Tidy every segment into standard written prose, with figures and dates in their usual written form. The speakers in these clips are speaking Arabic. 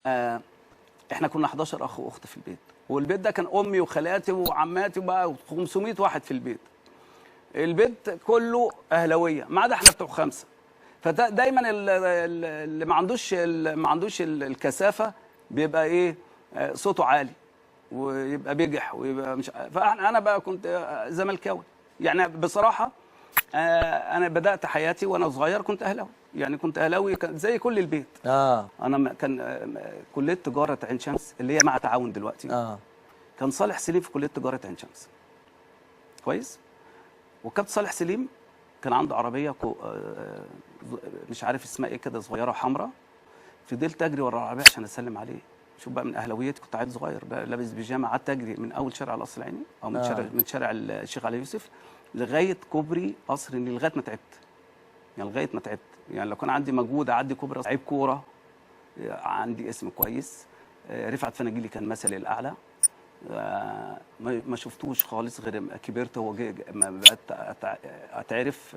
احنا كنا 11 اخ واخت في البيت، والبيت ده كان امي وخالاتي وعماتي وبقى 500 واحد في البيت. البيت كله اهلاويه ما عدا احنا بتوع خمسه. فدايما اللي ما عندوش الكثافه بيبقى ايه، صوته عالي ويبقى بيجح ويبقى مش. فانا بقى كنت زملكاوي يعني بصراحه. انا بدات حياتي وانا صغير كنت اهلاوي، يعني كنت اهلاوي زي كل البيت. انا كان كليه تجاره عين شمس اللي هي مع تعاون دلوقتي. كان صالح سليم في كليه تجاره عين شمس. كويس. وكابتن صالح سليم كان عنده عربيه مش عارف اسمها ايه كده، صغيره وحمراء. فضلت اجري ورا العربيه عشان اسلم عليه. شوف بقى من اهلاويتي، كنت عيل صغير بقى لابس بيجامه، قعدت اجري من اول شارع القصر العيني او من شارع الشيخ علي يوسف لغايه كوبري قصر النيل، لغايه ما تعبت. يعني لغايه ما تعبت، يعني لو كان عندي مجهود اعدي كوبري لعيب كوره، عندي اسم كويس. رفعت فناجيلي كان مثلي الاعلى. ما شفتوش خالص غير ما كبرت. هو ما بقت اتعرف.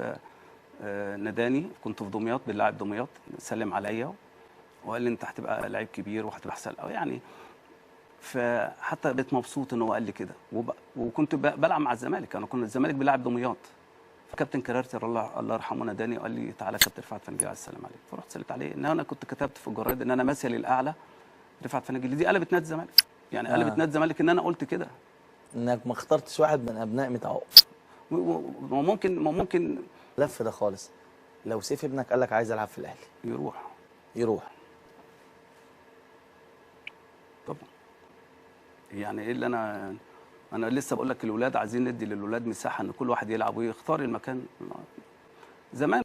ناداني، كنت في دمياط بنلعب دمياط، سلم عليا وقال لي انت هتبقى لعيب كبير وهتبقى احسن قوي يعني. فحتى بقيت مبسوط ان هو قال لي كده. وكنت بلعب مع الزمالك، انا كنا الزمالك بيلعب دمياط. فكابتن كرارتي الله يرحمه ناداني وقال لي تعالى كابتن رفعت فناجيلي عايز السلام عليك. فرحت سلمت عليه. ان انا كنت كتبت في الجرايد ان انا مثلي الاعلى رفعت فناجيلي. دي قلبت نادي الزمالك، يعني قلبت نادي الزمالك ان انا قلت كده. انك ما اخترتش واحد من ابناء متعوق. وممكن لف ده خالص. لو سيف ابنك قال لك عايز العب في الاهلي يروح طبعا. يعني ايه اللي انا لسه بقول لك، الاولاد عايزين ندي للاولاد مساحه ان كل واحد يلعب ويختار المكان. زمان